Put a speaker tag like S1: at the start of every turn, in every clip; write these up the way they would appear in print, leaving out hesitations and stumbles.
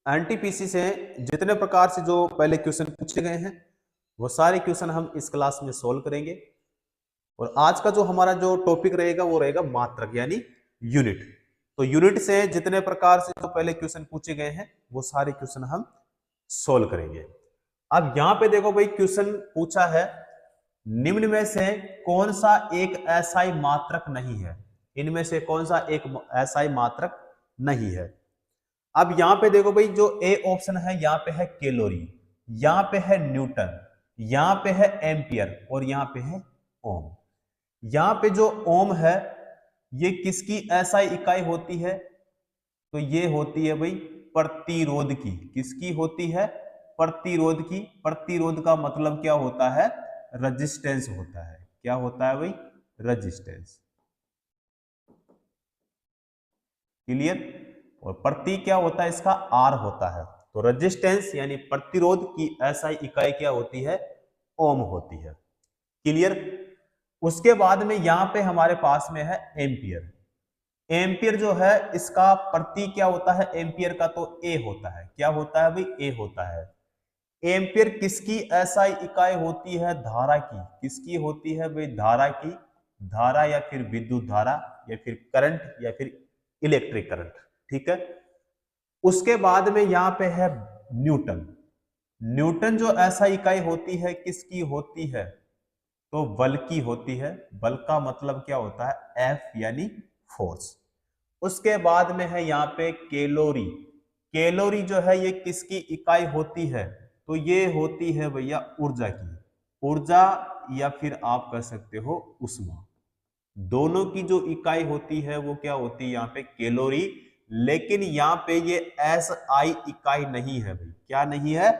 S1: NTPC से जितने प्रकार से जो पहले क्वेश्चन पूछे गए हैं वो सारे क्वेश्चन हम इस क्लास में सोल्व करेंगे। और आज का जो हमारा जो टॉपिक रहेगा वो रहेगा मात्रक यानी यूनिट। तो यूनिट से जितने प्रकार से जो पहले क्वेश्चन पूछे गए हैं वो सारे क्वेश्चन हम सोल्व करेंगे। अब यहां पे देखो भाई, क्वेश्चन पूछा है निम्न में से कौन सा एक एसआई मात्रक नहीं है। इनमें से कौन सा एक एसआई मात्रक नहीं है। अब यहां पे देखो भाई, जो ए ऑप्शन है यहां पे है कैलोरी, यहां पे है न्यूटन, यहां पे है एम्पियर और यहां पे है ओम। यहां पे जो ओम है ये किसकी एसआई इकाई होती है, तो ये होती है भाई प्रतिरोध की। किसकी होती है? प्रतिरोध की। प्रतिरोध का मतलब क्या होता है? रेजिस्टेंस होता है। क्या होता है भाई? रेजिस्टेंस। क्लियर? और प्रति क्या होता है इसका? आर होता है। तो रेजिस्टेंस यानी प्रतिरोध की एसआई इकाई क्या होती है? ओम होती है। क्लियर? उसके बाद में यहां पे हमारे पास में है एम्पियर। एम्पियर जो है इसका प्रति क्या होता है? एम्पियर का तो ए होता है। क्या होता है भाई? ए होता है। एम्पियर किसकी एसआई इकाई होती है? धारा की। किसकी होती है भाई? धारा की। धारा या फिर विद्युत धारा या फिर करंट या फिर इलेक्ट्रिक करंट। ठीक है। उसके बाद में यहां पे है न्यूटन। न्यूटन जो एसआई इकाई होती है किसकी होती है? तो बल की होती है। बल का मतलब क्या होता है? एफ यानी फोर्स। उसके बाद में है यहाँ पे कैलोरी। कैलोरी जो है ये किसकी इकाई होती है? तो ये होती है भैया ऊर्जा की। ऊर्जा या फिर आप कह सकते हो उष्मा। दोनों की जो इकाई होती है वो क्या होती है? यहाँ पे कैलोरी। लेकिन यहाँ पे ये एस आई इकाई नहीं है भाई। क्या नहीं है?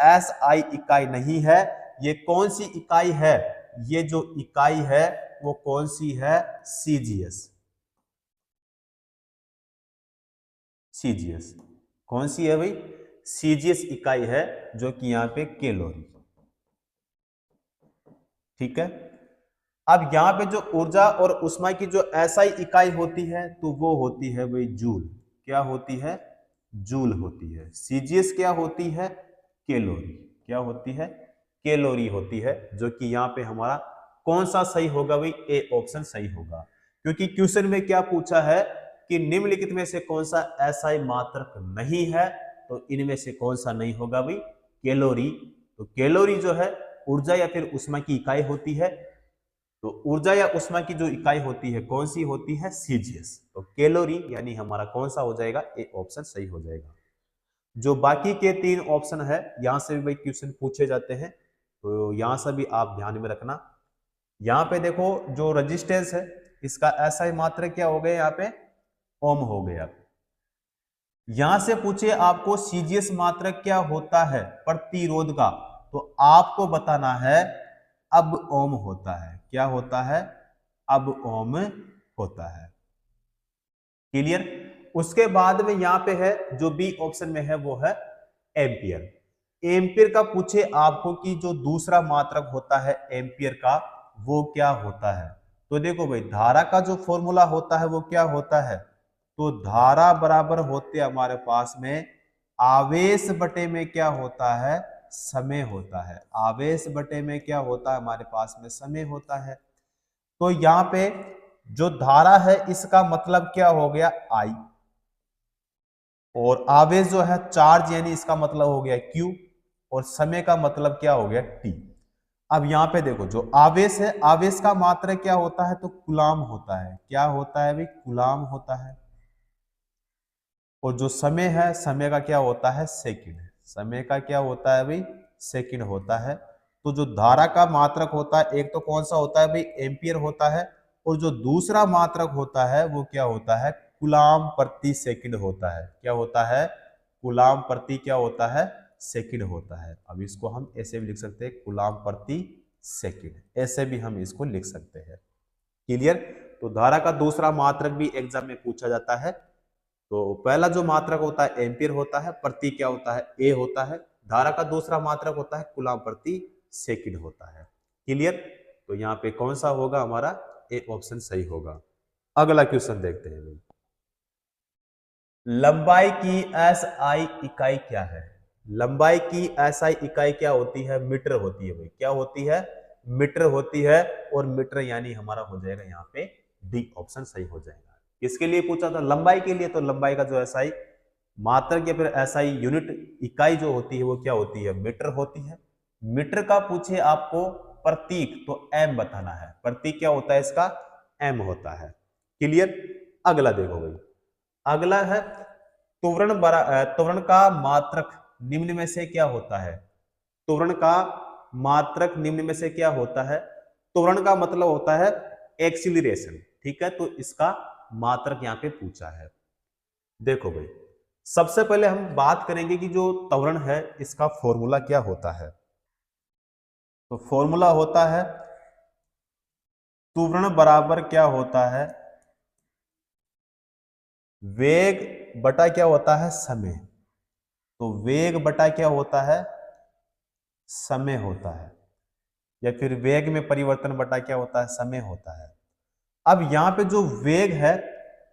S1: एस आई इकाई नहीं है। ये कौन सी इकाई है? ये जो इकाई है वो कौन सी है? सीजीएस। सीजीएस कौन सी है भाई? सीजीएस इकाई है जो कि यहां पे कैलोरी। ठीक है। अब यहां पे जो ऊर्जा और उष्मा की जो एसआई इकाई होती है तो वो होती है भाई जूल। क्या होती है? जूल होती है। सीजीएस क्या होती है? कैलोरी। क्या होती है? कैलोरी होती है। जो कि यहां पे हमारा कौन सा सही होगा भाई? ए ऑप्शन सही होगा। क्योंकि क्वेश्चन में क्या पूछा है कि निम्नलिखित में से कौन सा एसआई मात्रक नहीं है। तो इनमें से कौन सा नहीं होगा भाई? कैलोरी। तो कैलोरी जो है ऊर्जा या फिर उष्मा की इकाई होती है। तो ऊर्जा या उष्मा की जो इकाई होती है कौन सी होती है? सीजीएस। तो कैलोरी यानी हमारा कौन सा हो जाएगा? ए ऑप्शन सही हो जाएगा। जो बाकी के तीन ऑप्शन है यहां से भी भाई क्वेश्चन पूछे जाते हैं, तो यहां से भी आप ध्यान में रखना। यहां पे देखो जो रेजिस्टेंस है इसका एसआई मात्रक क्या हो गया? यहाँ पे ओम हो गया। यहां से पूछे आपको सीजीएस मात्रक क्या होता है प्रतिरोध का, तो आपको बताना है अब ओम होता है। क्या होता है? अब ओम होता है। क्लियर? उसके बाद में यहां पे है जो बी ऑप्शन में है वो है एम्पियर। एम्पियर का पूछे आपको कि जो दूसरा मात्रक होता है एम्पियर का वो क्या होता है, तो देखो भाई धारा का जो फॉर्मूला होता है वो क्या होता है? तो धारा बराबर होते हमारे पास में आवेश बटे में क्या होता है? समय होता है। आवेश बटे में क्या होता है? हमारे पास में समय होता है। तो यहां पे जो धारा है इसका मतलब क्या हो गया? आई। और आवेश जो है चार्ज यानी इसका मतलब हो गया क्यू। और समय का मतलब क्या हो गया? टी। अब यहां पे देखो जो आवेश है, आवेश का मात्रा क्या होता है? तो कूलाम होता है। क्या होता है भाई? कूलाम होता है। और जो समय है, समय का क्या होता है? सेकंड। समय का क्या होता है भाई? सेकंड होता है। तो जो धारा का मात्रक होता है एक तो कौन सा होता है भाई? एम्पियर होता है। और जो दूसरा मात्रक होता है वो क्या होता है? कूलाम प्रति सेकंड होता है। क्या होता है? कूलाम प्रति क्या होता है? सेकंड होता है। अब इसको हम ऐसे भी लिख सकते हैं कूलाम प्रति सेकंड, ऐसे भी हम इसको लिख सकते हैं। क्लियर? तो धारा का दूसरा मात्रक भी एग्जाम में पूछा जाता है। तो पहला जो मात्रक होता है एम्पियर होता है, प्रति क्या होता है? ए होता है। धारा का दूसरा मात्रक होता है कूलाम प्रति सेकंड होता है। क्लियर? तो यहाँ पे कौन सा होगा हमारा? ए ऑप्शन सही होगा। अगला क्वेश्चन देखते हैं। लंबाई की एसआई इकाई क्या है? लंबाई की एसआई इकाई क्या होती है? मीटर होती है भाई। क्या होती है? मीटर होती है। और मीटर यानी हमारा हो जाएगा यहाँ पे डी ऑप्शन सही हो जाएगा। किसके लिए पूछा था? लंबाई के लिए। तो लंबाई का जो एसआई मात्रक या फिर एसआई यूनिट इकाई जो होती है वो क्या होती है? मीटर होती है। मीटर का पूछे आपको प्रतीक तो एम बताना है। प्रतीक क्या होता है इसका? एम होता है। क्लियर? अगला देखो भाई, अगला है त्वरण का मात्रक निम्न में से क्या होता है? त्वरण का मात्रक निम्न में से क्या होता है? त्वरण का मतलब होता है एक्सीलरेशन। ठीक है, तो इसका मात्रक यहां पे पूछा है। देखो भाई, सबसे पहले हम बात करेंगे कि जो त्वरण है इसका फॉर्मूला क्या होता है। तो फॉर्मूला होता है त्वरण बराबर क्या होता है? वेग बटा क्या होता है? समय। तो वेग बटा क्या होता है? समय होता है। या फिर वेग में परिवर्तन बटा क्या होता है? समय होता है। अब यहां पे जो वेग है,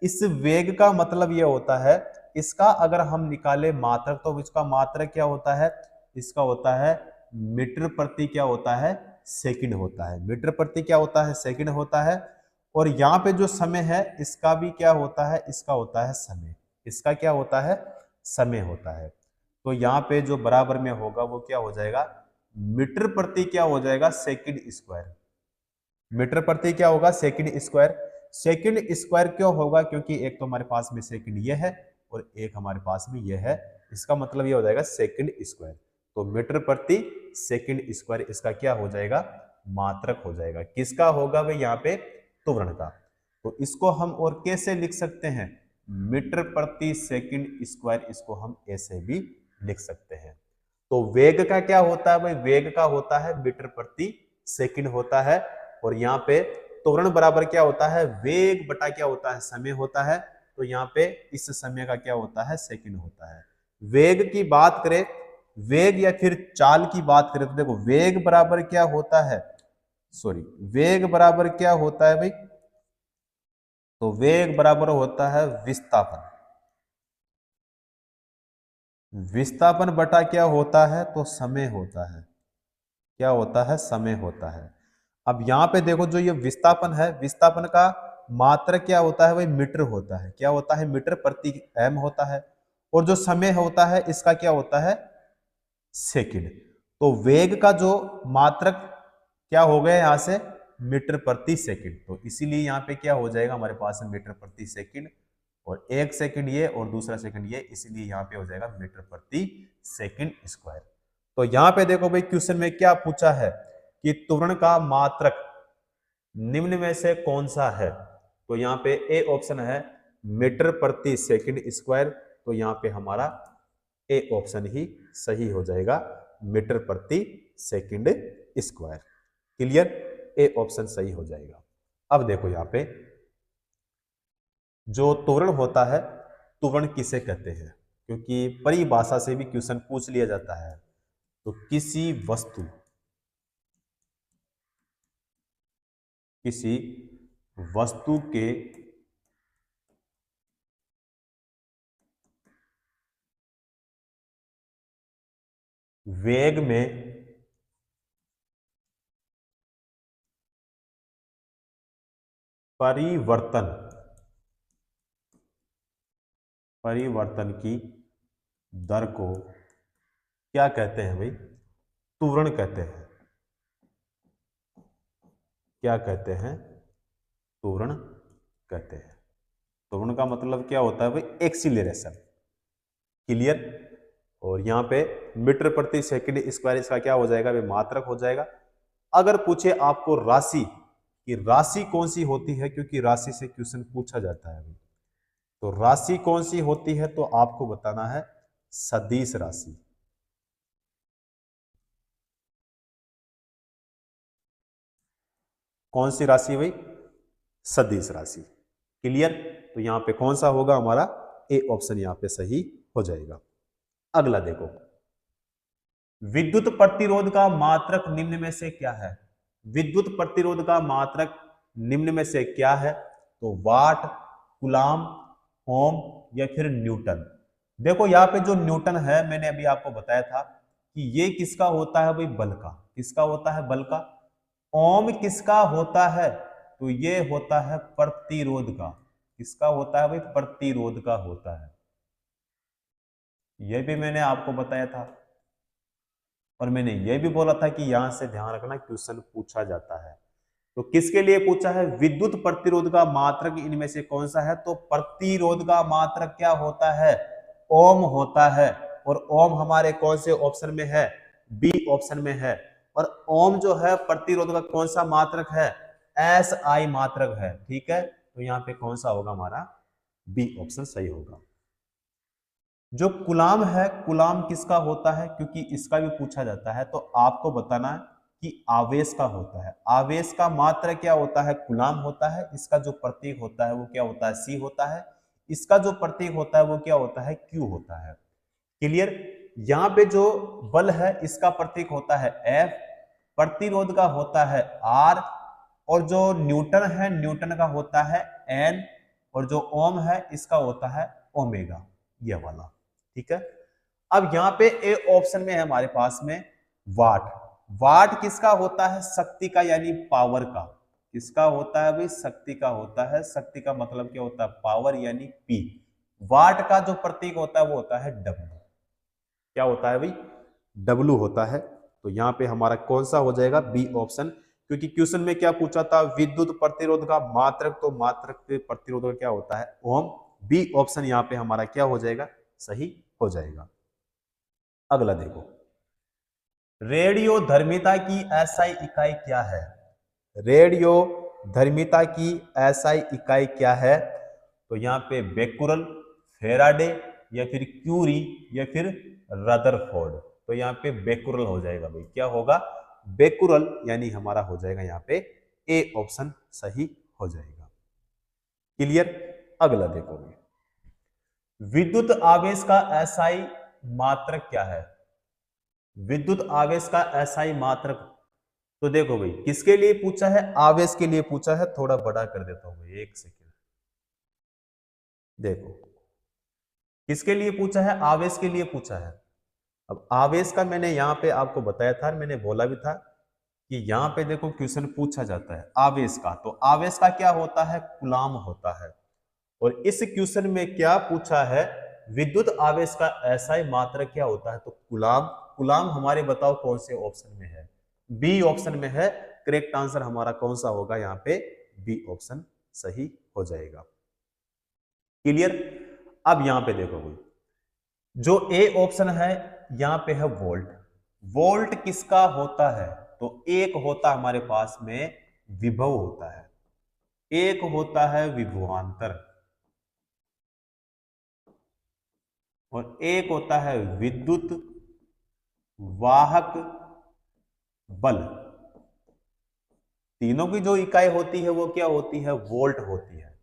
S1: इस वेग का मतलब यह होता है, इसका अगर हम निकाले मात्रक तो इसका मात्रक क्या होता है? इसका होता है मीटर प्रति क्या होता है? सेकंड होता है। मीटर प्रति क्या होता है? सेकंड होता है। और यहाँ पे जो समय है इसका भी क्या होता है? इसका होता है समय। इसका क्या होता है? समय होता है। तो यहाँ पे जो बराबर में होगा वो क्या हो जाएगा? मीटर प्रति क्या हो जाएगा? Second square. मीटर प्रति क्या होगा? Second square. सेकंड स्क्वायर क्यों होगा? क्योंकि एक तो हमारे पास में सेकंड ये है और एक हमारे पास में ये है। इसका मतलब ये हो जाएगा सेकंड स्क्वायर। तो मीटर प्रति सेकंड स्क्वायर इसका क्या हो जाएगा? मात्रक हो जाएगा। किसका होगा भाई? यहाँ पे त्वरण का। तो इसको हम और कैसे लिख सकते हैं? मीटर प्रति सेकंड स्क्वायर, इसको हम ऐसे भी लिख सकते हैं। तो वेग का क्या होता है भाई? वेग का होता है मीटर प्रति सेकंड होता है। और यहाँ पे त्वरण बराबर क्या होता है? वेग बटा क्या होता है? समय होता है। तो यहाँ पे इस समय का क्या होता है? सेकंड होता है। वेग की बात करें, वेग या फिर चाल की बात करें तो देखो वेग बराबर क्या होता है? सॉरी, वेग बराबर क्या होता है भाई? तो वेग बराबर होता है विस्थापन। विस्थापन बटा क्या होता है? तो समय होता है। क्या होता है? समय होता है। अब यहां पे देखो जो ये विस्थापन है, विस्थापन का मात्रक क्या होता है भाई? मीटर होता है। क्या होता है? मीटर प्रति एम होता है। और जो समय होता है इसका क्या होता है? सेकंड। तो वेग का जो मात्रक क्या हो गया यहां से? मीटर प्रति सेकंड। तो इसीलिए यहाँ पे क्या हो जाएगा हमारे पास? मीटर प्रति सेकंड। और एक सेकंड ये और दूसरा सेकंड ये, इसीलिए यहाँ पे हो जाएगा मीटर प्रति सेकंड स्क्वायर। तो यहाँ पे देखो भाई क्वेश्चन में क्या पूछा है कि त्वरण का मात्रक निम्न में से कौन सा है? तो यहाँ पे ए ऑप्शन है मीटर प्रति सेकंड स्क्वायर। तो यहाँ पे हमारा ए ऑप्शन ही सही हो जाएगा, मीटर प्रति second square. Clear? A option सही हो जाएगा। अब देखो यहाँ पे जो त्वरण होता है, त्वरण किसे कहते हैं? क्योंकि परिभाषा से भी क्वेश्चन पूछ लिया जाता है। तो किसी वस्तु के वेग में परिवर्तन परिवर्तन की दर को क्या कहते हैं भाई? त्वरण कहते हैं। क्या कहते हैं? त्वरण कहते हैं। त्वरण का मतलब क्या होता है भाई? एक्सीलरेशन। क्लियर? और यहाँ पे मीटर प्रति सेकंड स्क्वायर इसका क्या हो जाएगा भाई? मात्रक हो जाएगा। अगर पूछे आपको राशि कि राशि कौन सी होती है, क्योंकि राशि से क्वेश्चन पूछा जाता है भाई, तो राशि कौन सी होती है? तो आपको बताना है सदिश राशि। कौन सी राशि भाई? सदिश राशि। क्लियर? तो यहां पे कौन सा होगा हमारा? ए ऑप्शन यहां पे सही हो जाएगा। अगला देखो, विद्युत प्रतिरोध का मात्रक निम्न में से क्या है? विद्युत प्रतिरोध का मात्रक निम्न में से क्या है? तो वाट, कूलाम, ओम या फिर न्यूटन। देखो यहाँ पे जो न्यूटन है मैंने अभी आपको बताया था कि ये किसका होता है भाई, बल का। किसका होता है, बल का। ओम किसका होता है, तो ये होता है प्रतिरोध का। किसका होता है भाई, प्रतिरोध का होता है। यह भी मैंने आपको बताया था और मैंने यह भी बोला था कि यहां से ध्यान रखना क्वेश्चन पूछा जाता है। तो किसके लिए पूछा है, विद्युत प्रतिरोध का मात्रक इनमें से कौन सा है, तो प्रतिरोध का मात्रक क्या होता है, ओम होता है। और ओम हमारे कौन से ऑप्शन में है, बी ऑप्शन में है। और ओम जो है प्रतिरोध का कौन सा मात्रक है, एस आई मात्रक है। ठीक है, तो यहाँ पे कौन सा होगा हमारा, बी ऑप्शन सही होगा। जो कुलाम है, कुलाम किसका होता है, क्योंकि इसका भी पूछा जाता है तो आपको बताना है कि आवेश का होता है। आवेश का मात्रा क्या होता है, कुलाम होता है। इसका जो प्रतीक होता है वो क्या होता है, सी होता है। इसका जो प्रतीक होता है वो क्या होता है, क्यू होता है। क्लियर। यहाँ पे जो बल है इसका प्रतीक होता है एफ, प्रतिरोध का होता है आर, और जो न्यूटन है न्यूटन का होता है एन, और जो ओम है इसका होता है ओमेगा, ये वाला। ठीक है। अब यहाँ पे ए ऑप्शन में है हमारे पास में वाट। वाट किसका होता है, शक्ति का, यानी पावर का। किसका होता है भाई, शक्ति का होता है। शक्ति का मतलब क्या होता है, पावर यानी पी। वाट का जो प्रतीक होता है वो होता है डब्ल्यू। क्या होता है भाई, डब्ल्यू होता है। तो यहाँ पे हमारा कौन सा हो जाएगा, बी ऑप्शन। क्योंकि क्वेश्चन में क्या पूछा था, विद्युत प्रतिरोध का मात्रक, तो मात्रक के प्रतिरोध का क्या होता है, ओम। बी ऑप्शन यहाँ पे हमारा क्या हो जाएगा, सही हो जाएगा। अगला देखो, रेडियो धर्मिता की एसआई इकाई क्या है। रेडियो धर्मिता की एसआई इकाई क्या है, तो यहाँ पे बेकुरल, फेराडे, या फिर क्यूरी, या फिर रदरफोर्ड। तो यहाँ पे बेकुरल हो जाएगा भाई, क्या होगा, बेकुरल, यानी हमारा हो जाएगा यहाँ पे ए ऑप्शन सही हो जाएगा। क्लियर। अगला देखो भाई, विद्युत आवेश का एसआई मात्रक क्या है। विद्युत आवेश का एसआई मात्रक, तो देखो भाई किसके लिए पूछा है, आवेश के लिए पूछा है। थोड़ा बड़ा कर देता हूं भाई, एक सेकेंड। देखो किसके लिए पूछा है, आवेश के लिए पूछा है। अब आवेश का मैंने यहां पे आपको बताया था, मैंने बोला भी था कि यहां पे देखो क्वेश्चन पूछा जाता है आवेश का, तो आवेश का क्या होता है, कूलाम होता है। और इस क्वेश्चन में क्या पूछा है, विद्युत आवेश का एसआई मात्रक क्या होता है, तो कूलाम। कूलाम हमारे बताओ कौन से ऑप्शन में है, बी ऑप्शन में है। करेक्ट आंसर हमारा कौन सा होगा यहाँ पे, बी ऑप्शन सही हो जाएगा। क्लियर। अब यहां पे देखो भाई, जो ए ऑप्शन है यहां पे है वोल्ट। वोल्ट किसका होता है, तो एक होता हमारे पास में विभव होता है, एक होता है विभवांतर, और एक होता है विद्युत वाहक बल। तीनों की जो इकाई होती है वो क्या होती है, वोल्ट होती है।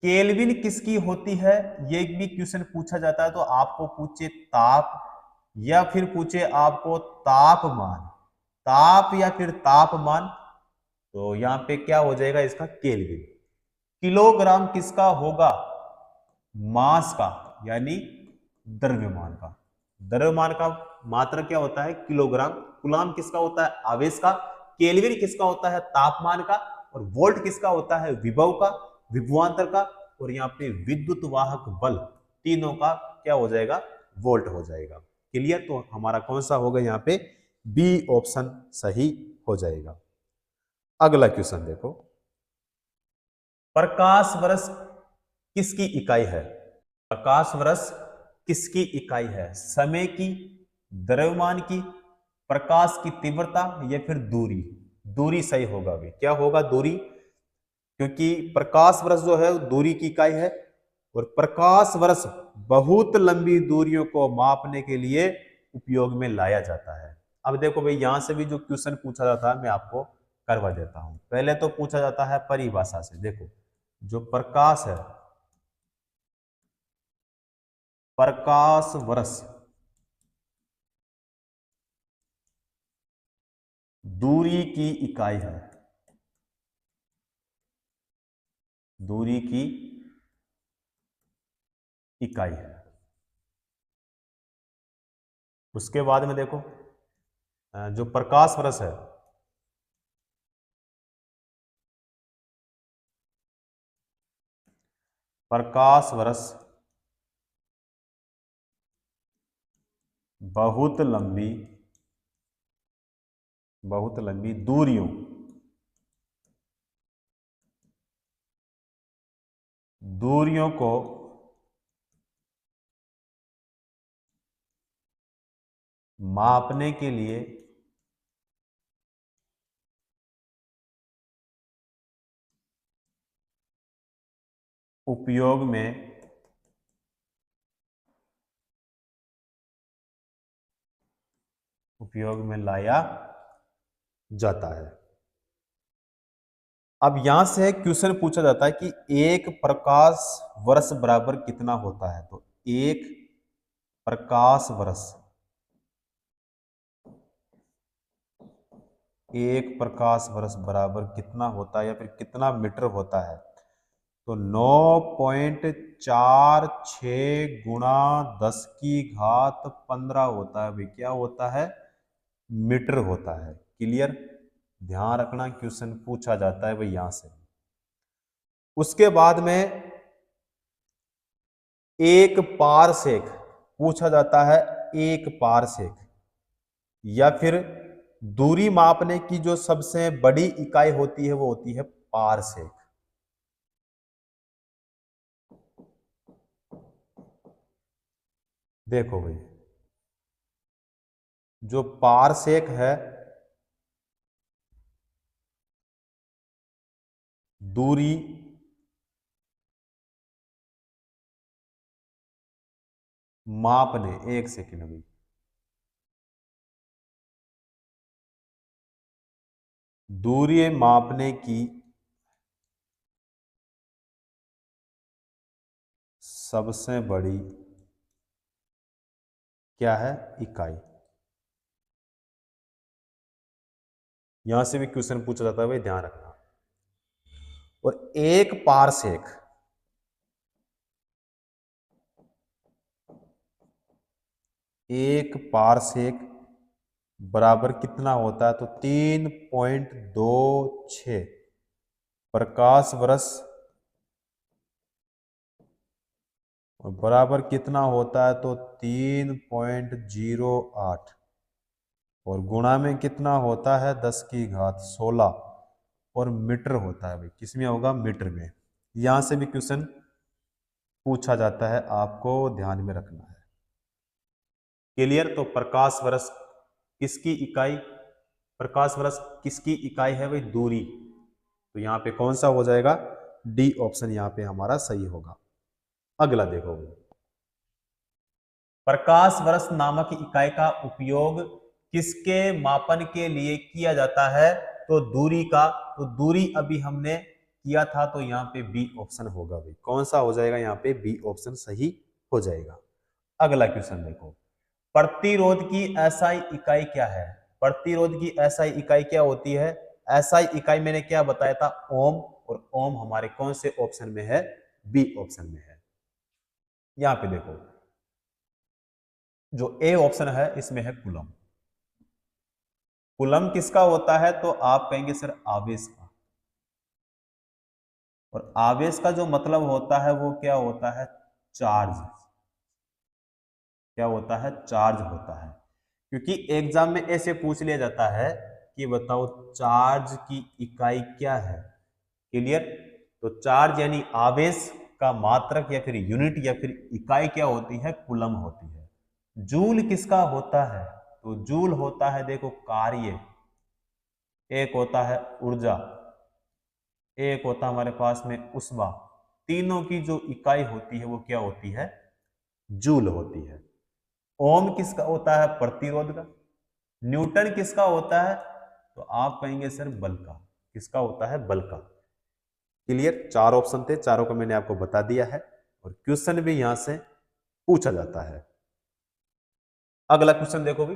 S1: केल्विन किसकी होती है, ये भी क्वेश्चन पूछा जाता है। तो आपको पूछे ताप, या फिर पूछे आपको तापमान, ताप या फिर तापमान, तो यहां पे क्या हो जाएगा इसका, केल्विन। किलोग्राम किसका होगा, मास का, यानी द्रव्यमान का। द्रव्यमान का मात्रा क्या होता है, किलोग्राम। कूलाम किसका होता है, आवेश का। केल्विन किसका होता है, तापमान का। और वोल्ट किसका होता है, विभव का, विभवांतर का। और यहाँ पे विद्युत वाहक बल, तीनों का क्या हो जाएगा, वोल्ट हो जाएगा। क्लियर। तो हमारा कौन सा होगा यहाँ पे, बी ऑप्शन सही हो जाएगा। अगला क्वेश्चन देखो, प्रकाश वर्ष किसकी इकाई है। प्रकाश वर्ष किसकी इकाई है, समय की, द्रव्यमान की, प्रकाश की तीव्रता, या फिर दूरी। दूरी सही होगा भी, क्या होगा, दूरी। क्योंकि प्रकाश वर्ष जो है दूरी की इकाई है, और प्रकाश वर्ष बहुत लंबी दूरियों को मापने के लिए उपयोग में लाया जाता है। अब देखो भाई यहां से भी जो क्वेश्चन पूछा जाता है मैं आपको करवा देता हूं। पहले तो पूछा जाता है परिभाषा से। देखो जो प्रकाश है, प्रकाश वर्ष दूरी की इकाई है, दूरी की इकाई है। उसके बाद में देखो जो प्रकाश वर्ष है, प्रकाश वर्ष बहुत लंबी दूरियों को मापने के लिए उपयोग में लाया जाता है। अब यहां से क्वेश्चन पूछा जाता है कि एक प्रकाश वर्ष बराबर कितना होता है। तो एक प्रकाश वर्ष, एक प्रकाश वर्ष बराबर कितना होता है या फिर कितना मीटर होता है। तो 9.46 गुणा 10⁻15 होता है भाई। क्या होता है? मीटर होता है। क्लियर? ध्यान रखना, क्वेश्चन पूछा जाता है भाई यहां से। उसके बाद में एक पारसेक पूछा जाता है। एक पारसेक या फिर दूरी मापने की जो सबसे बड़ी इकाई होती है वो होती है पारसेक। देखो भाई, जो पारसेक है दूरी मापने, एक सेकेंड भाई, दूरी मापने की सबसे बड़ी क्या है? इकाई। यहां से भी क्वेश्चन पूछा जाता है भाई, ध्यान रखना। और एक पारसेक, एक पारसेक बराबर कितना होता है? तो 3.26 प्रकाश वर्ष बराबर कितना होता है? तो 3.08 और गुणा में कितना होता है? 10⁻16 और मीटर होता है भाई। किसमें होगा? मीटर में। यहां से भी क्वेश्चन पूछा जाता है, आपको ध्यान में रखना है। क्लियर? तो प्रकाश वर्ष किसकी इकाई, प्रकाश वर्ष किसकी इकाई है भाई? दूरी। तो यहां पे कौन सा हो जाएगा? डी ऑप्शन यहां पे हमारा सही होगा। अगला देखो, प्रकाश वर्ष नामक इकाई का उपयोग किसके मापन के लिए किया जाता है? तो दूरी का। तो दूरी अभी हमने किया था, तो यहाँ पे बी ऑप्शन होगा भाई। कौन सा हो जाएगा? यहाँ पे बी ऑप्शन सही हो जाएगा। अगला क्वेश्चन देखो, प्रतिरोध की एसआई इकाई क्या है? प्रतिरोध की एसआई इकाई क्या होती है? एसआई इकाई मैंने क्या बताया था? ओम। और ओम हमारे कौन से ऑप्शन में है? बी ऑप्शन में है। यहां पे देखो, जो ए ऑप्शन है इसमें है कूलम। कूलम किसका होता है? तो आप कहेंगे सर आवेश का। और आवेश का जो मतलब होता है वो क्या होता है? चार्ज। क्या होता है? चार्ज होता है। क्योंकि एग्जाम में ऐसे पूछ लिया जाता है कि बताओ चार्ज की इकाई क्या है। क्लियर? तो चार्ज यानी आवेश का मात्रक या फिर यूनिट या फिर इकाई क्या होती है? कूलम होती है। जूल किसका होता है? तो जूल होता है, देखो, कार्य। एक होता है ऊर्जा, एक होता है हमारे पास में उष्मा। तीनों की जो इकाई होती है वो क्या होती है? जूल होती है। ओम किसका होता है? प्रतिरोध का। न्यूटन किसका होता है? तो आप कहेंगे सर बल का। किसका होता है? बल का। क्लियर? चार ऑप्शन थे, चारों को मैंने आपको बता दिया है और क्वेश्चन भी यहां से पूछा जाता है। अगला क्वेश्चन देखो भी,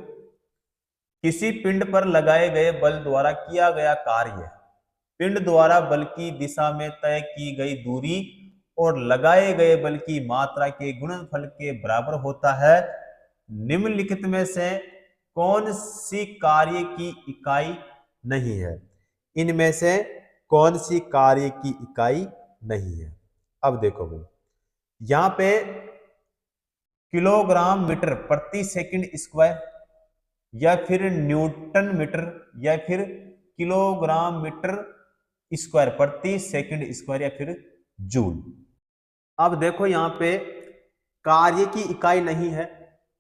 S1: किसी पिंड पर लगाए गए बल द्वारा किया गया कार्य, पिंड द्वारा बल की दिशा में तय की गई दूरी और लगाए गए बल की मात्रा के गुणनफल के बराबर होता है, निम्नलिखित में से कौन सी कार्य की इकाई नहीं है? इनमें से कौन सी कार्य की इकाई नहीं है? अब देखो भाई, यहां पे किलोग्राम मीटर प्रति सेकंड स्क्वायर, या फिर न्यूटन मीटर, या फिर किलोग्राम मीटर स्क्वायर प्रति सेकंड स्क्वायर, या फिर जूल। अब देखो यहां पे कार्य की इकाई नहीं है।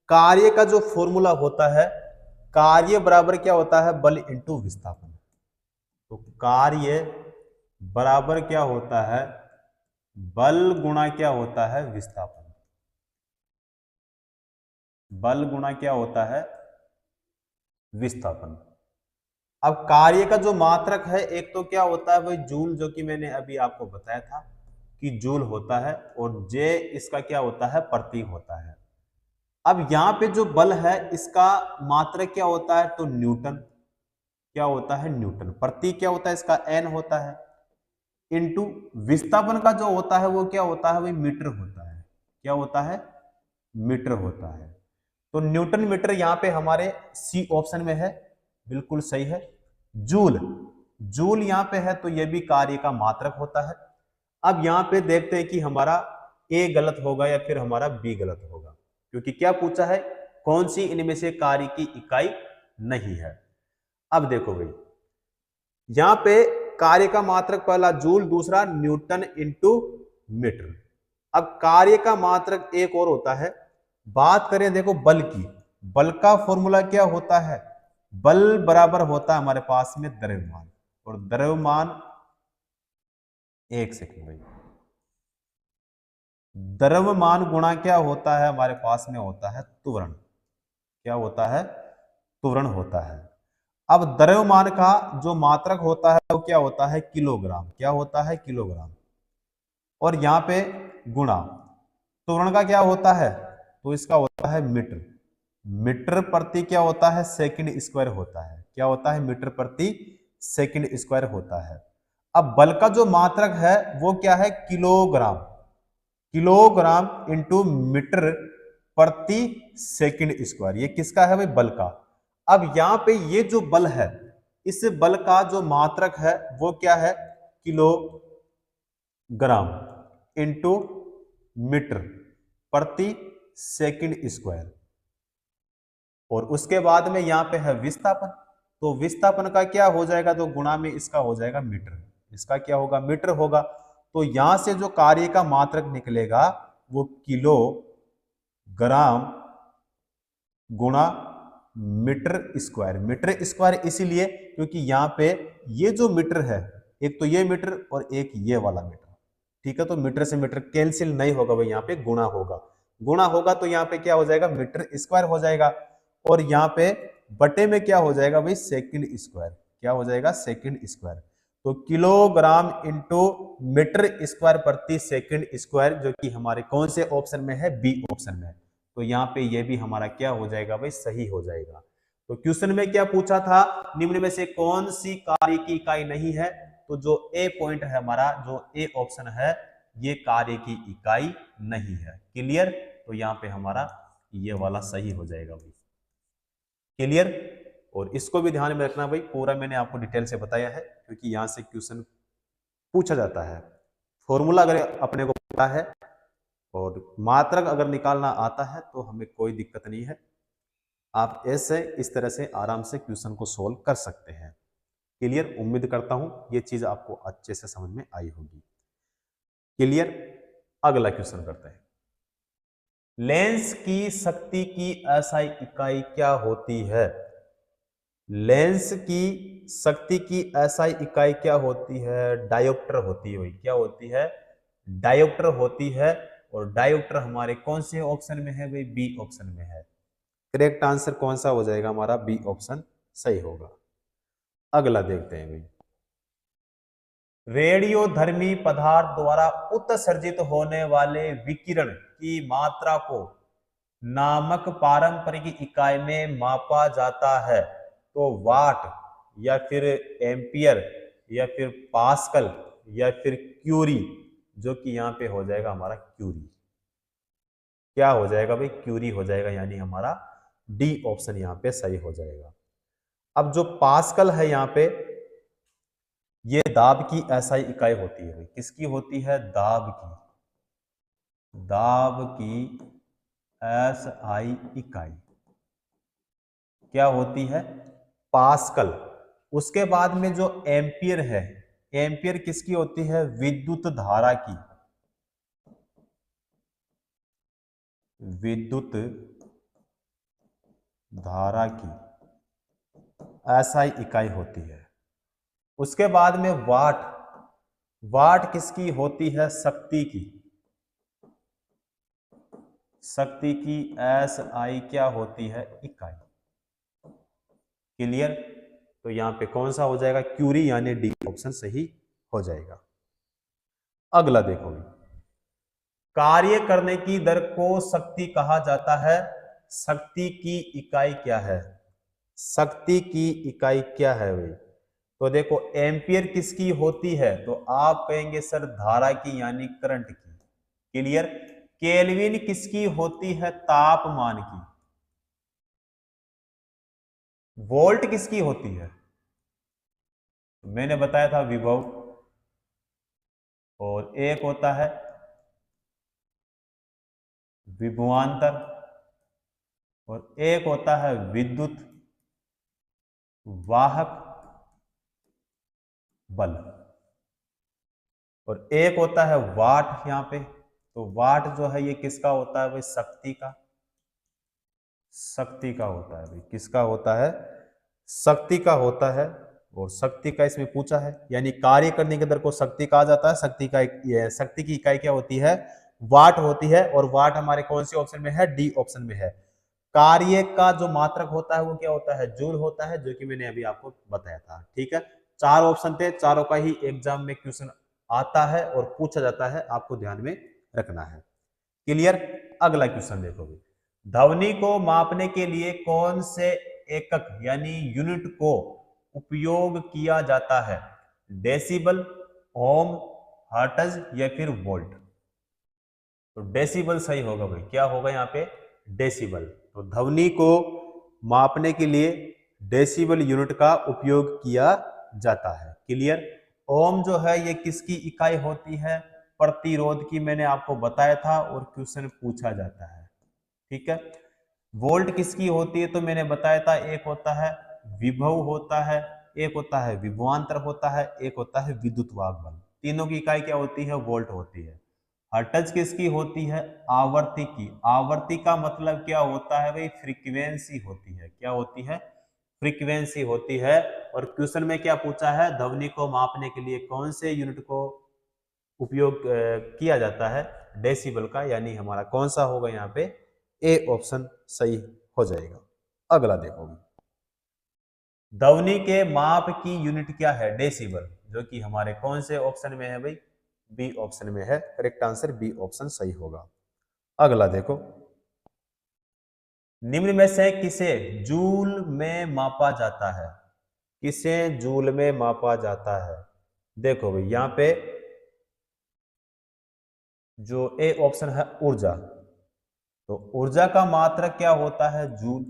S1: कार्य का जो फॉर्मूला होता है, कार्य बराबर क्या होता है? बल इंटू विस्थापन। तो कार्य बराबर क्या होता है? बल गुणा क्या होता है? विस्थापन। बल गुणा क्या होता है? विस्थापन। अब कार्य का जो मात्रक है, एक तो क्या होता है भाई? जूल, जो कि मैंने अभी आपको बताया था कि जूल होता है, और जे इसका क्या होता है? प्रतीक होता है। अब यहां पे जो बल है, इसका मात्रक क्या होता है? तो न्यूटन। क्या होता है? न्यूटन। प्रतीक क्या होता है इसका? एन होता है। इनटू विस्थापन का जो होता है वो क्या होता है? वही मीटर होता है। क्या होता है? मीटर होता है। तो न्यूटन मीटर यहां पे हमारे सी ऑप्शन में है, बिल्कुल सही है। जूल, जूल यहां पे है, तो यह भी कार्य का मात्रक होता है। अब यहां पे देखते हैं कि हमारा ए गलत होगा या फिर हमारा बी गलत होगा, क्योंकि क्या पूछा है? कौन सी इनमें से कार्य की इकाई नहीं है? अब देखो भाई, यहां पे कार्य का मात्रक पहला जूल, दूसरा न्यूटन इंटू मीटर। अब कार्य का मात्रक एक और होता है। बात करें देखो बल की, बल का फॉर्मूला क्या होता है? बल बराबर होता है हमारे पास में द्रव्यमान, और द्रव्यमान, एक सेकंड भाई, द्रव्यमान गुणा क्या होता है? हमारे पास में होता है त्वरण। क्या होता है? त्वरण होता है। अब द्रव्यमान का जो मात्रक होता है वो क्या होता है? किलोग्राम। क्या होता है? किलोग्राम। और यहां पे गुणा त्वरण का क्या होता है? तो इसका होता है मीटर। मीटर प्रति क्या होता है? सेकंड स्क्वायर होता है। क्या होता है? मीटर प्रति सेकंड स्क्वायर होता है। अब बल का जो मात्रक है वो क्या है? किलोग्राम। किलोग्राम इंटू मीटर प्रति सेकंड स्क्वायर, ये किसका है भाई? बल का। अब यहां पे ये जो बल है, इस बल का जो मात्रक है वो क्या है? किलोग्राम इंटू मीटर प्रति सेकंड स्क्वायर। और उसके बाद में यहां पे है विस्थापन। तो विस्थापन का क्या हो जाएगा? तो गुणा में इसका हो जाएगा मीटर। इसका क्या होगा? मीटर होगा। तो यहां से जो कार्य का मात्रक निकलेगा वो किलो ग्राम गुणा मीटर स्क्वायर। मीटर स्क्वायर इसीलिए क्योंकि यहां पे ये जो मीटर है, एक तो ये मीटर और एक ये वाला मीटर, ठीक है? तो मीटर से मीटर कैंसिल नहीं होगा भाई, यहाँ पे गुणा होगा। गुणा होगा तो यहाँ पे क्या हो जाएगा? मीटर स्क्वायर हो जाएगा। और यहाँ पे बटे में क्या हो जाएगा भाई? Second square. क्या हो जाएगा? Second square. तो किलोग्राम इंटू मीटर स्क्वायर प्रति सेकंड स्क्वायर, जो कि हमारे कौन से ऑप्शन में है? बी ऑप्शन में। तो यहाँ पे ये भी हमारा क्या हो जाएगा भाई? सही हो जाएगा। तो क्वेश्चन में क्या पूछा था? निम्न में से कौन सी कार्य की इकाई नहीं है? तो जो ए पॉइंट है हमारा, जो ए ऑप्शन है, ये कार्य की इकाई नहीं है। क्लियर? तो यहाँ पे हमारा ये वाला सही हो जाएगा भाई। क्लियर? और इसको भी ध्यान में रखना भाई, पूरा मैंने आपको डिटेल से बताया है, क्योंकि यहां से क्वेश्चन पूछा जाता है। फॉर्मूला अगर अपने को पता है और मात्रक अगर निकालना आता है तो हमें कोई दिक्कत नहीं है। आप ऐसे इस तरह से आराम से क्वेश्चन को सोल्व कर सकते हैं। क्लियर? उम्मीद करता हूं ये चीज आपको अच्छे से समझ में आई होगी। क्लियर? अगला क्वेश्चन करते हैं। लेंस की शक्ति की एसआई इकाई क्या होती है? लेंस की शक्ति की एसआई इकाई क्या होती है? डायोप्टर होती है। क्या होती है? डायोप्टर होती है। और डायोप्टर हमारे कौन से ऑप्शन में है भाई? बी ऑप्शन में है। करेक्ट आंसर कौन सा हो जाएगा हमारा? बी ऑप्शन सही होगा। अगला देखते हैं भाई। रेडियोधर्मी पदार्थ द्वारा उत्सर्जित होने वाले विकिरण की मात्रा को नामक पारंपरिक इकाई में मापा जाता है। तो वाट, या फिर एम्पियर, या फिर पास्कल, या फिर क्यूरी, जो कि यहाँ पे हो जाएगा हमारा क्यूरी। क्या हो जाएगा भाई? क्यूरी हो जाएगा, यानी हमारा डी ऑप्शन यहाँ पे सही हो जाएगा। अब जो पास्कल है यहाँ पे, ये दाब की एसआई इकाई होती है। किसकी होती है? दाब की, दाब की एसआई इकाई क्या होती है? पास्कल। उसके बाद में जो एम्पियर है, एम्पियर किसकी होती है? विद्युत धारा की, विद्युत धारा की एसआई इकाई होती है। उसके बाद में वाट, वाट किसकी होती है? शक्ति की, शक्ति की एसआई क्या होती है? इकाई। क्लियर? तो यहां पे कौन सा हो जाएगा? क्यूरी, यानी डी ऑप्शन सही हो जाएगा। अगला देखो, कार्य करने की दर को शक्ति कहा जाता है। शक्ति की इकाई क्या है? शक्ति की इकाई क्या है भाई? तो देखो, एम्पियर किसकी होती है? तो आप कहेंगे सर धारा की, यानी करंट की। क्लियर? केल्विन किसकी होती है? तापमान की। वोल्ट किसकी होती है? मैंने बताया था विभव, और एक होता है विभवांतर, और एक होता है विद्युत वाहक बल, और एक होता है वाट यहाँ पे। तो वाट जो है ये किसका होता है भाई? शक्ति का, शक्ति का होता है भाई। किसका होता है? शक्ति का होता है। और शक्ति का इसमें पूछा है, यानी कार्य करने की दर को शक्ति कहा जाता है। शक्ति का शक्ति की इकाई क्या होती है? वाट होती है। और वाट हमारे कौन से ऑप्शन में है? डी ऑप्शन में है। कार्य का जो मात्रक होता है वो क्या होता है? जूल होता है, जो कि मैंने अभी आपको बताया था। ठीक है, चार ऑप्शन थे, चारों का ही एग्जाम में क्वेश्चन आता है और पूछा जाता है, आपको ध्यान में रखना है। क्लियर? अगला क्वेश्चन देखो, ध्वनि को मापने के लिए कौन से एकक यानी यूनिट को उपयोग किया जाता है? डेसिबल, ओम, हर्ट्ज या फिर वोल्ट? तो डेसिबल सही होगा भाई। क्या होगा यहाँ पे? डेसिबल। तो ध्वनि को मापने के लिए डेसिबल यूनिट का उपयोग किया जाता है। क्लियर? ओम जो है ये किसकी इकाई होती है? प्रतिरोध की, मैंने आपको बताया था और क्वेश्चन पूछा जाता है। ठीक है। वोल्ट किसकी होती है? तो मैंने बताया था, एक होता है विभव होता है, एक होता है विभवांतर होता है, एक होता है विद्युत वाहक बल। तीनों की इकाई क्या होती है? वोल्ट होती है। हर्ट्ज किसकी होती है? आवर्ती की। आवर्ती का मतलब क्या होता है भाई? फ्रीक्वेंसी होती है। क्या होती है? फ्रीक्वेंसी होती है। और क्वेश्चन में क्या पूछा है? ध्वनि को मापने के लिए कौन से यूनिट को उपयोग किया जाता है? डेसिबल का, यानी हमारा कौन सा होगा यहाँ पे? ए ऑप्शन सही हो जाएगा। अगला देखो, ध्वनि के माप की यूनिट क्या है? डेसिबल, जो कि हमारे कौन से ऑप्शन में है भाई? बी ऑप्शन में है। करेक्ट आंसर बी ऑप्शन सही होगा। अगला देखो, निम्न में से किसे जूल में मापा जाता है? किसे जूल में मापा जाता है? देखो भाई, यहां पे जो ए ऑप्शन है ऊर्जा, तो ऊर्जा का मात्रक क्या होता है? जूल।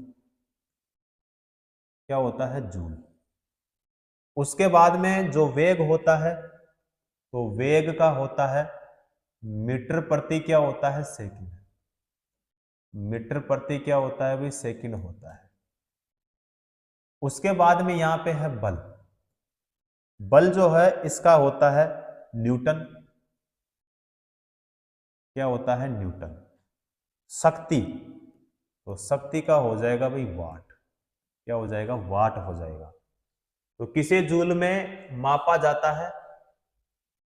S1: क्या होता है? जूल। उसके बाद में जो वेग होता है, तो वेग का होता है मीटर प्रति क्या होता है? सेकंड। मीटर प्रति क्या होता है भाई? सेकंड होता है। उसके बाद में यहां पे है बल। बल जो है इसका होता है न्यूटन। क्या होता है? न्यूटन। शक्ति, तो शक्ति का हो जाएगा भाई वाट। क्या हो जाएगा? वाट हो जाएगा। तो किसे जूल में मापा जाता है?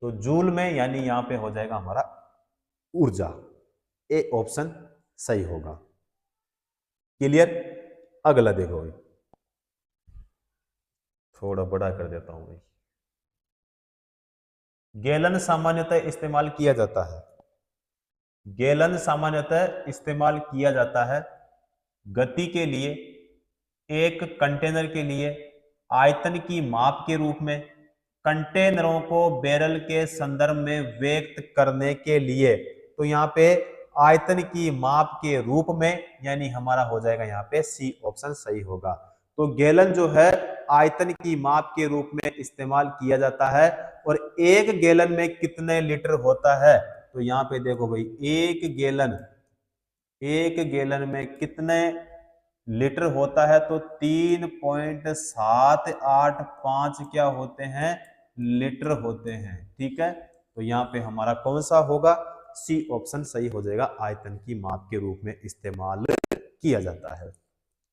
S1: तो जूल में, यानी यहां पे हो जाएगा हमारा ऊर्जा। ए ऑप्शन सही होगा। क्लियर? अगला देखो भाई, थोड़ा बड़ा कर देता हूं भाई। गैलन सामान्यतः इस्तेमाल किया जाता है। गैलन सामान्यतः इस्तेमाल किया जाता है गति के लिए, एक कंटेनर के लिए, आयतन की माप के रूप में, कंटेनरों को बैरल के संदर्भ में व्यक्त करने के लिए, तो यहाँ पे आयतन की माप के रूप में, यानी हमारा हो जाएगा यहाँ पे सी ऑप्शन सही होगा। तो गैलन जो है आयतन की माप के रूप में इस्तेमाल किया जाता है। और एक गैलन में कितने लीटर होता है, तो यहाँ पे देखो भाई, एक गैलन में कितने लीटर होता है, तो 3.785 क्या होते हैं, लीटर होते हैं। ठीक है, तो यहाँ पे हमारा कौन सा होगा, सी ऑप्शन सही हो जाएगा, आयतन की माप के रूप में इस्तेमाल किया जाता है।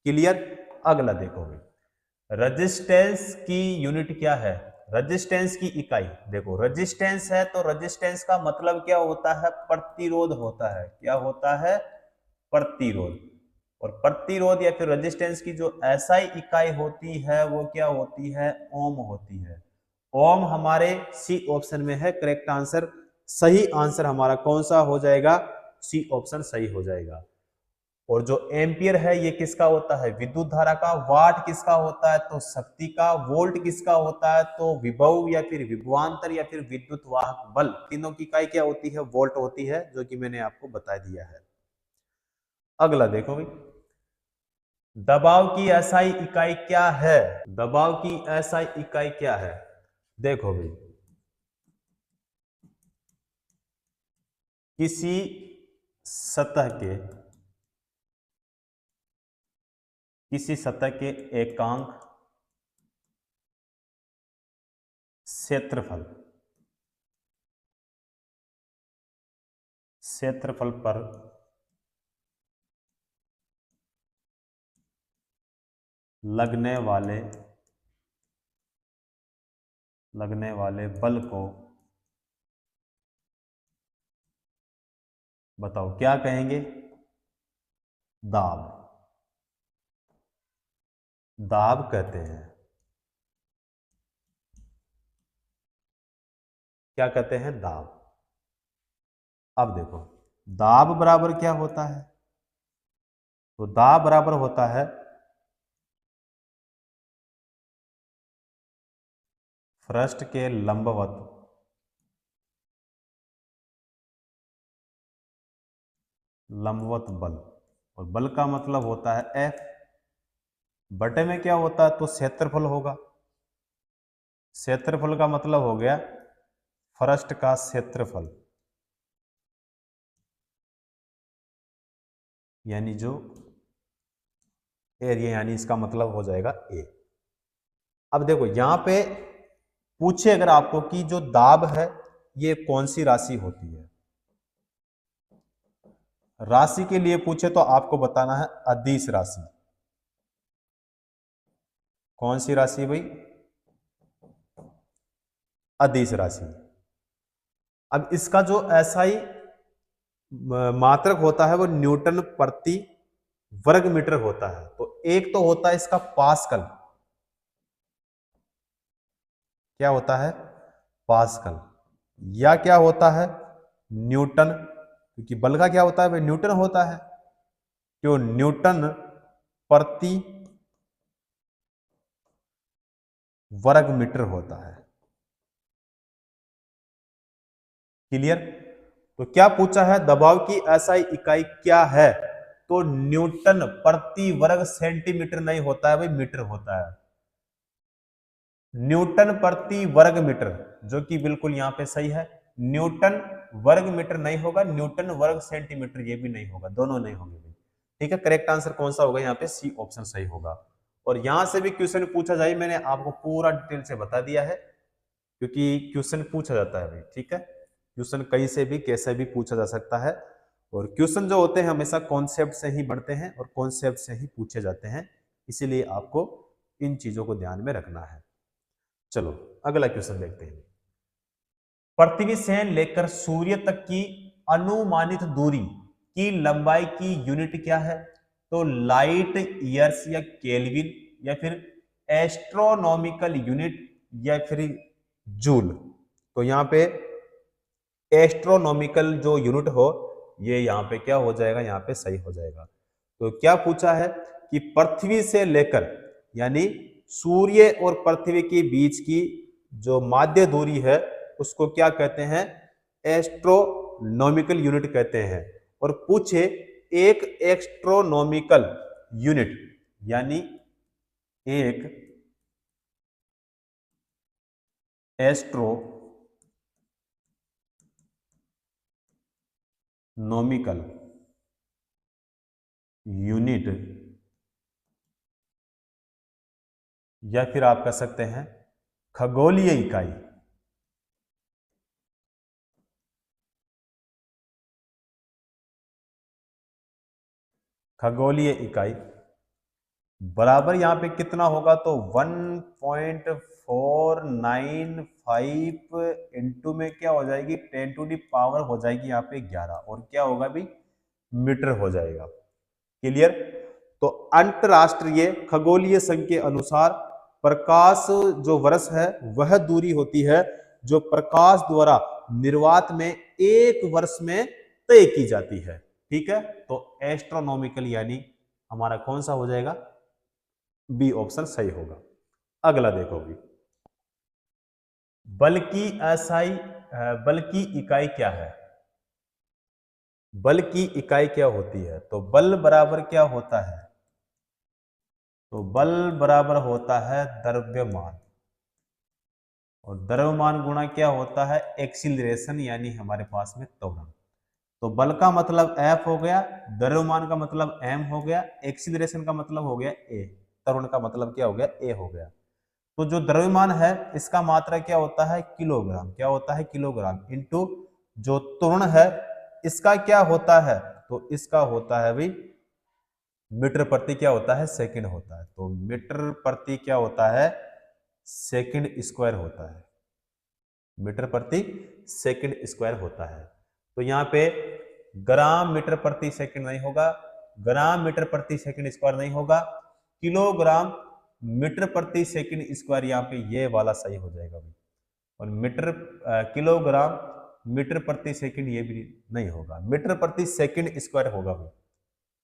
S1: क्लियर। अगला देखो भाई, रेजिस्टेंस की यूनिट क्या है, रेजिस्टेंस की इकाई। देखो रेजिस्टेंस है तो रेजिस्टेंस का मतलब क्या होता है, प्रतिरोध होता है। क्या होता है, प्रतिरोध। और प्रतिरोध या फिर रेजिस्टेंस की जो एसआई इकाई होती है वो क्या होती है, ओम होती है। ओम हमारे सी ऑप्शन में है करेक्ट आंसर। सही आंसर हमारा कौन सा हो जाएगा, सी ऑप्शन सही हो जाएगा। और जो एम्पियर है ये किसका होता है, विद्युत धारा का। वाट किसका होता है, तो शक्ति का। वोल्ट किसका होता है, तो विभव या फिर विभवांतर या फिर विद्युत वाहक बल। तीनों की इकाई क्या होती है, वोल्ट होती है, जो कि मैंने आपको बता दिया है। अगला देखो भाई, दबाव की एसआई इकाई क्या है, दबाव की एसआई इकाई क्या है। देखो भाई, किसी सतह के एकांक क्षेत्रफल पर लगने वाले बल को बताओ क्या कहेंगे, दाब कहते हैं। क्या कहते हैं, दाब। अब देखो दाब बराबर क्या होता है, तो दाब बराबर होता है पृष्ठ के लंबवत बल। और बल का मतलब होता है F, बटे में क्या होता है, तो क्षेत्रफल होगा। क्षेत्रफल का मतलब हो गया पृष्ठ का क्षेत्रफल, यानी जो एरिया, यानी इसका मतलब हो जाएगा ए। अब देखो यहां पे पूछे अगर आपको कि जो दाब है ये कौन सी राशि होती है, राशि के लिए पूछे तो आपको बताना है अदिश राशि। कौन सी राशि भाई, अदिश राशि। अब इसका जो एसआई मात्रक होता है वो न्यूटन प्रति वर्ग मीटर होता है। तो एक तो होता है इसका पास्कल, क्या होता है, पास्कल। या क्या होता है, न्यूटन, क्योंकि बल का क्या होता है, वह न्यूटन होता है, जो न्यूटन प्रति वर्ग मीटर होता है। क्लियर। तो क्या पूछा है, दबाव की एसआई इकाई क्या है, तो न्यूटन प्रति वर्ग सेंटीमीटर नहीं होता है भाई, मीटर होता है। न्यूटन प्रति वर्ग मीटर, जो कि बिल्कुल यहां पे सही है। न्यूटन वर्ग मीटर नहीं होगा, न्यूटन वर्ग सेंटीमीटर ये भी नहीं होगा, दोनों नहीं होंगे भाई। ठीक है, करेक्ट आंसर कौन सा होगा, यहाँ पे सी ऑप्शन सही होगा। और यहां से भी क्वेश्चन पूछा जाए, मैंने आपको पूरा डिटेल से बता दिया है, क्योंकि क्वेश्चन पूछा जाता है भाई। ठीक है, क्वेश्चन कहीं से भी कैसे भी पूछा जा सकता है। और क्वेश्चन जो होते हैं हमेशा कॉन्सेप्ट से ही बढ़ते हैं और कॉन्सेप्ट से ही पूछे जाते हैं, इसीलिए आपको इन चीजों को ध्यान में रखना है। चलो अगला क्वेश्चन देखते हैं। पृथ्वी से लेकर सूर्य तक की अनुमानित दूरी की लंबाई की यूनिट क्या है, तो लाइट ईयर्स या केल्विन या फिर एस्ट्रोनॉमिकल यूनिट या फिर जूल। तो यहाँ पे एस्ट्रोनॉमिकल जो यूनिट हो ये यहाँ पे क्या हो जाएगा, यहाँ पे सही हो जाएगा। तो क्या पूछा है कि पृथ्वी से लेकर, यानी सूर्य और पृथ्वी के बीच की जो माध्य दूरी है उसको क्या कहते हैं, एस्ट्रोनॉमिकल यूनिट कहते हैं। और पूछे एक एस्ट्रोनॉमिकल यूनिट यानी एक एस्ट्रोनॉमिकल यूनिट, या फिर आप कह सकते हैं खगोलीय इकाई। खगोलीय इकाई बराबर यहां पे कितना होगा, तो 1.495 इंटू में क्या हो जाएगी, 10 टू दी पावर हो जाएगी यहाँ पे 11, और क्या होगा भी, मीटर हो जाएगा। क्लियर। तो अंतरराष्ट्रीय खगोलीय संघ के अनुसार प्रकाश जो वर्ष है वह दूरी होती है जो प्रकाश द्वारा निर्वात में एक वर्ष में तय की जाती है। ठीक है, तो एस्ट्रोनॉमिकल यानी हमारा कौन सा हो जाएगा, बी ऑप्शन सही होगा। अगला देखोगे, बल की एसआई, बल की इकाई क्या है, बल की इकाई क्या होती है, तो बल बराबर क्या होता है, तो बल बराबर होता है द्रव्यमान, और द्रव्यमान गुणा क्या होता है, एक्सीलरेशन यानी हमारे पास में त्वरण। तो बल का मतलब F हो गया, द्रव्यमान का मतलब m हो गया, एक्सीलरेशन का मतलब हो गया a, त्वरण का मतलब क्या हो गया, a हो गया। तो जो द्रव्यमान है इसका मात्रा क्या होता है, किलोग्राम, क्या होता है, किलोग्राम, इंटू जो त्वरण है इसका क्या होता है, तो इसका होता है भाई मीटर प्रति क्या होता है, सेकंड होता है। तो मीटर प्रति क्या होता है, सेकंड स्क्वायर होता है, मीटर प्रति सेकंड स्क्वायर होता है। तो यहाँ पे ग्राम मीटर प्रति सेकंड नहीं होगा, ग्राम मीटर प्रति सेकंड स्क्वायर नहीं होगा, किलोग्राम मीटर प्रति सेकंड स्क्वायर यहाँ पे ये वाला सही हो जाएगा भाई। और मीटर किलोग्राम मीटर प्रति सेकंड ये भी नहीं होगा, मीटर प्रति सेकंड स्क्वायर होगा भाई।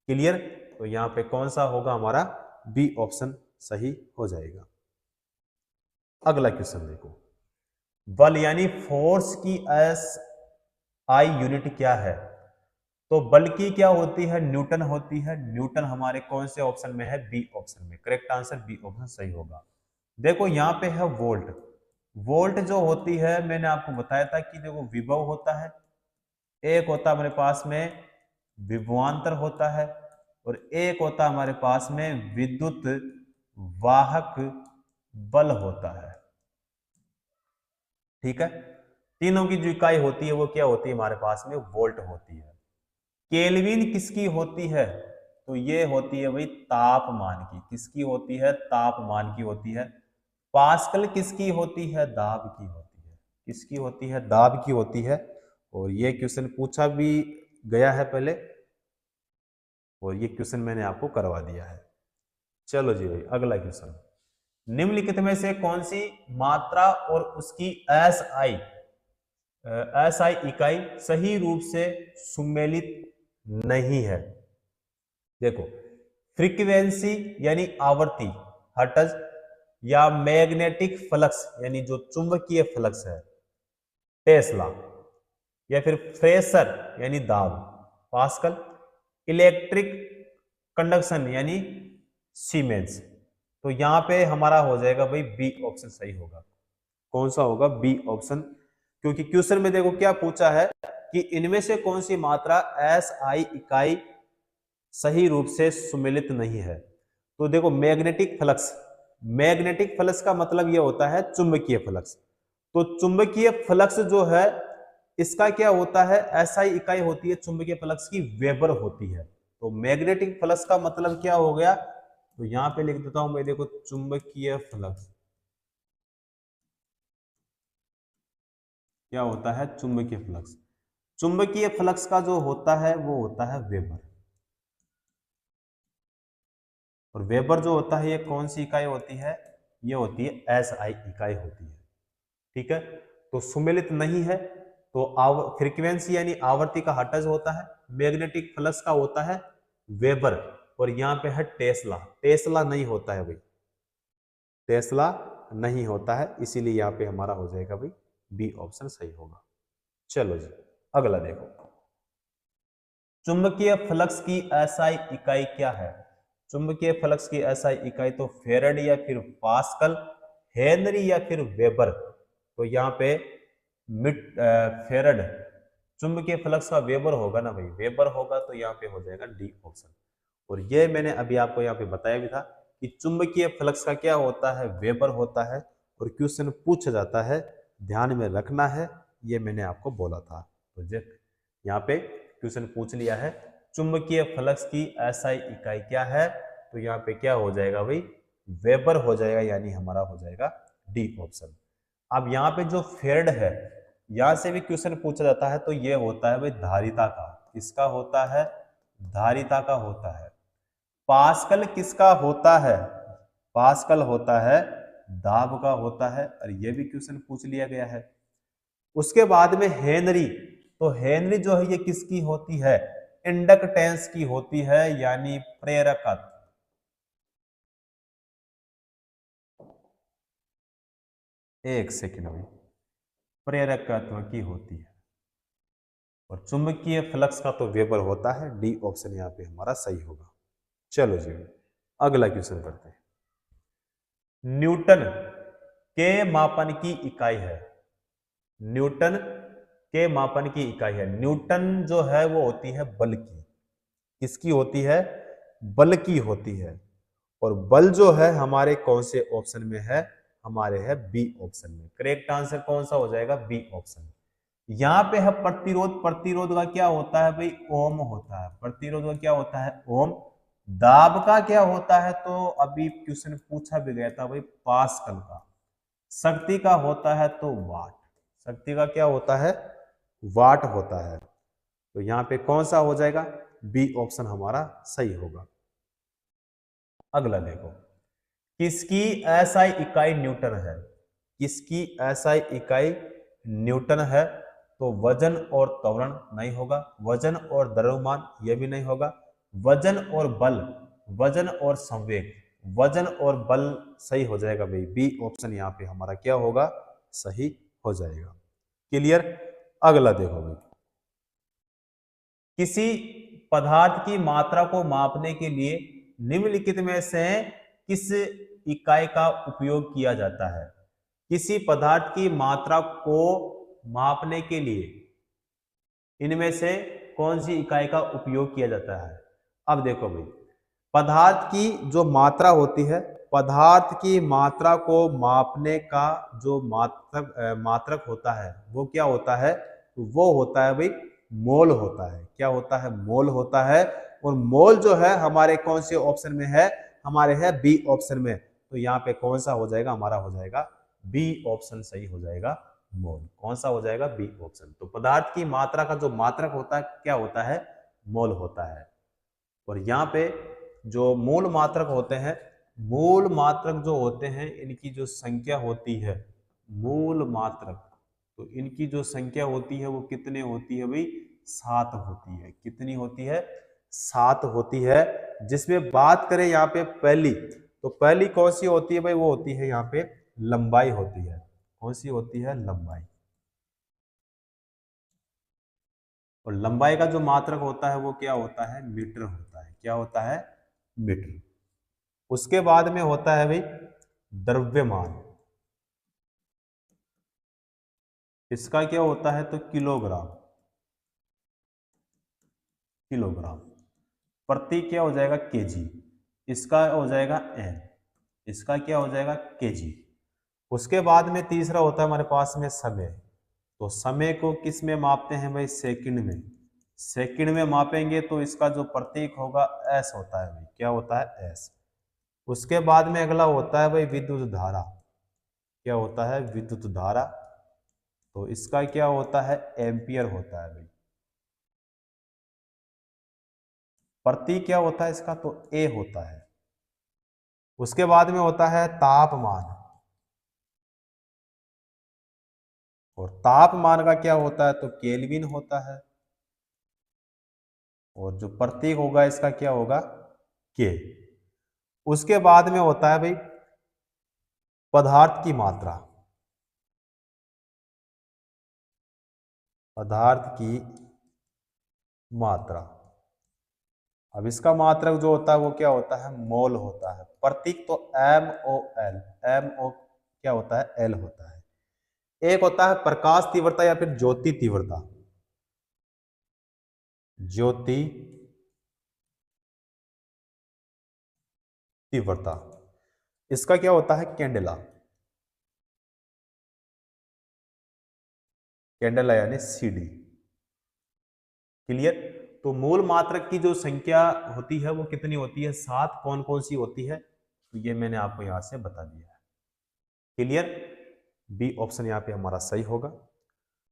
S1: क्लियर। तो यहाँ पे कौन सा होगा हमारा, बी ऑप्शन सही हो जाएगा। अगला क्वेश्चन देखो, बल यानी फोर्स की एस आई यूनिट क्या है, तो बल की क्या होती है, न्यूटन होती है। न्यूटन हमारे कौन से ऑप्शन में है, बी ऑप्शन में, करेक्ट आंसर बी ऑप्शन सही होगा। देखो यहाँ पे है वोल्ट, वोल्ट जो होती है मैंने आपको बताया था कि देखो विभव होता है, एक होता है हमारे पास में विभवांतर होता है, और एक होता है हमारे पास में विद्युत वाहक बल होता है। ठीक है, तीनों की जो इकाई होती है वो क्या होती है, हमारे पास में वोल्ट होती है। केल्विन किसकी होती है, तो ये होती है भाई तापमान की, किसकी होती है, तापमान की होती है। पास्कल किसकी होती है, दाब की होती है, किसकी होती है, दाब की होती है। और ये क्वेश्चन पूछा भी गया है पहले, और ये क्वेश्चन मैंने आपको करवा दिया है। चलो जी भाई अगला क्वेश्चन, निम्नलिखित में से कौन सी मात्रा और उसकी एसआई इकाई सही रूप से सुमेलित नहीं है। देखो, फ्रीक्वेंसी यानी आवर्ती हर्ट्ज, या मैग्नेटिक फ्लक्स यानी जो चुंबकीय फ्लक्स है टेस्ला, या फिर प्रेशर यानी दाब पास्कल, इलेक्ट्रिक कंडक्शन यानी सीमेंस। तो यहां पे हमारा हो जाएगा भाई बी ऑप्शन सही होगा। कौन सा होगा, बी ऑप्शन, क्योंकि क्वेश्चन में देखो क्या पूछा है कि इनमें से कौन सी मात्रा एस आई इकाई सही रूप से सुमेलित नहीं है। तो देखो मैग्नेटिक फ्लक्स, मैग्नेटिक फ्लक्स का मतलब यह होता है चुंबकीय फ्लक्स। तो चुंबकीय फ्लक्स जो है इसका क्या होता है, एसआई इकाई होती है चुंबकीय फ्लक्स की, वेबर होती है। तो मैग्नेटिक फ्लक्स का मतलब क्या हो गया, तो यहां पे लिख देता हूं मैं, देखो चुंबकीय फ्लक्स क्या होता है, चुंबकीय फ्लक्स, चुंबकीय फ्लक्स का जो होता है वो होता है वेबर। और वेबर जो होता है ये कौन सी इकाई होती है, ये होती है एसआई इकाई होती है। ठीक है, तो सुमेलित नहीं है, तो फ्रीक्वेंसी यानी आवर्ती का हर्ट्ज होता है, मैग्नेटिक फ्लक्स का होता है वेबर, और यहां पे है टेस्ला, टेस्ला नहीं होता है भाई, टेस्ला नहीं होता है, इसीलिए यहाँ पे हमारा हो जाएगा भाई बी ऑप्शन सही होगा। चलो जी अगला देखो, चुंबकीय फ्लक्स की एसआई इकाई क्या है? चुंबकीय फ्लक्स की एसआई इकाई तो फेरेड या फिर पास्कल, हेनरी या फिर वेबर। तो यहाँ पे फेरेड, चुंबकीय फ्लक्स का वेबर होगा ना भाई, वेबर होगा तो यहाँ पे हो जाएगा डी ऑप्शन। और ये मैंने अभी आपको यहाँ पे बताया भी था कि चुंबकीय फ्लक्स का क्या होता है, वेबर होता है, और क्वेश्चन पूछा जाता है, ध्यान में रखना है, ये मैंने आपको बोला था। तो यहाँ पे क्वेश्चन पूछ लिया है चुंबकीय फ्लक्स की एसआई इकाई क्या है, तो यहाँ पे क्या हो जाएगा भाई, वेबर हो जाएगा, यानी हमारा हो जाएगा डी ऑप्शन। अब यहाँ पे जो फेरेड है, यहां से भी क्वेश्चन पूछा जाता है, तो ये होता है भाई धारिता का, किसका होता है, धारिता का होता है। पास्कल किसका होता है, पास्कल होता है दाब का होता है, और ये भी क्वेश्चन पूछ लिया गया है। उसके बाद में हेनरी, तो हेनरी जो है ये किसकी होती है, इंडक्टेंस की होती है, यानी प्रेरकत्व। एक सेकेंड में, प्रेरकत्व की होती है। और चुंबकीय फ्लक्स का तो वेबर होता है, डी ऑप्शन यहाँ पे हमारा सही होगा। चलो जी अगला क्वेश्चन करते हैं, न्यूटन के मापन की इकाई है, न्यूटन के मापन की इकाई है। न्यूटन जो है वो होती है बल की, किसकी होती है, बल की होती है। और बल जो है हमारे कौन से ऑप्शन में है, हमारे है बी ऑप्शन में। करेक्ट आंसर कौन सा हो जाएगा, बी ऑप्शन। यहां पे है प्रतिरोध, प्रतिरोध का क्या होता है भाई, ओम होता है, प्रतिरोध का क्या होता है, ओम। दाब का क्या होता है, तो अभी क्वेश्चन पूछा भी गया था भाई, पास्कल का। शक्ति का होता है तो वाट, शक्ति का क्या होता है, वाट होता है। तो यहाँ पे कौन सा हो जाएगा, बी ऑप्शन हमारा सही होगा। अगला देखो, किसकी एसआई इकाई न्यूटन है, किसकी एसआई इकाई न्यूटन है, तो वजन और त्वरण नहीं होगा, वजन और द्रव्यमान ये भी नहीं होगा, वजन और बल, वजन और संवेग, वजन और बल सही हो जाएगा भाई, बी ऑप्शन यहाँ पे हमारा क्या होगा, सही हो जाएगा। क्लियर। अगला देखो भाई, किसी पदार्थ की मात्रा को मापने के लिए निम्नलिखित में से किस इकाई का उपयोग किया जाता है, किसी पदार्थ की मात्रा को मापने के लिए इनमें से कौन सी इकाई का उपयोग किया जाता है। अब देखो भाई, पदार्थ की जो मात्रा होती है, पदार्थ की मात्रा को मापने का जो मात्रक होता है वो क्या होता है, वो होता है भाई मोल होता है। क्या होता है, मोल होता है। और मोल जो है हमारे कौन से ऑप्शन में है, हमारे है बी ऑप्शन में। तो यहाँ पे कौन सा हो जाएगा, हमारा हो जाएगा बी ऑप्शन सही हो जाएगा, मोल। कौन सा हो जाएगा, बी ऑप्शन। तो पदार्थ की मात्रा का जो मात्रक होता है क्या होता है, मोल होता है। और यहाँ पे जो मूल मात्रक होते हैं, मूल मात्रक जो होते हैं इनकी जो संख्या होती है, मूल मात्रक, तो इनकी जो संख्या होती है वो कितने होती है भाई, 7 होती है। कितनी होती है, 7 होती है। जिसमें बात करें यहाँ पे पहली, तो पहली कौन सी होती है भाई, वो होती है यहाँ पे लंबाई होती है। कौन सी होती है, लंबाई। और लंबाई का जो मात्रक होता है वो क्या होता है, मीटर होता है। क्या होता है, मीटर। उसके बाद में होता है भाई द्रव्यमान, इसका क्या होता है, तो किलोग्राम, किलोग्राम। प्रति क्या हो जाएगा, केजी, इसका हो जाएगा एन, इसका क्या हो जाएगा, केजी। उसके बाद में तीसरा होता है हमारे पास में समय। तो समय को किस में मापते हैं भाई, सेकंड में। सेकंड में मापेंगे तो इसका जो प्रतीक होगा एस होता है भाई। क्या होता है, एस। उसके बाद में अगला होता है भाई विद्युत धारा। क्या होता है, विद्युत धारा। तो इसका क्या होता है, एम्पियर होता है भाई। प्रतीक क्या होता है इसका, तो ए होता है। उसके बाद में होता है तापमान। और तापमान का क्या होता है, तो केल्विन होता है। और जो प्रतीक होगा इसका क्या होगा, के। उसके बाद में होता है भाई पदार्थ की मात्रा, पदार्थ की मात्रा। अब इसका मात्रक जो होता है वो क्या होता है, मोल होता है। प्रतीक तो MOL, MO क्या होता है, L होता है। एक होता है प्रकाश तीव्रता या फिर ज्योति तीव्रता, ज्योति तीव्रता। इसका क्या होता है, कैंडेला, कैंडेला यानी CD। क्लियर। तो मूल मात्रक की जो संख्या होती है वो कितनी होती है, 7। कौन कौन सी होती है, तो ये मैंने आपको यहां से बता दिया है। क्लियर। बी ऑप्शन यहाँ पे हमारा सही होगा।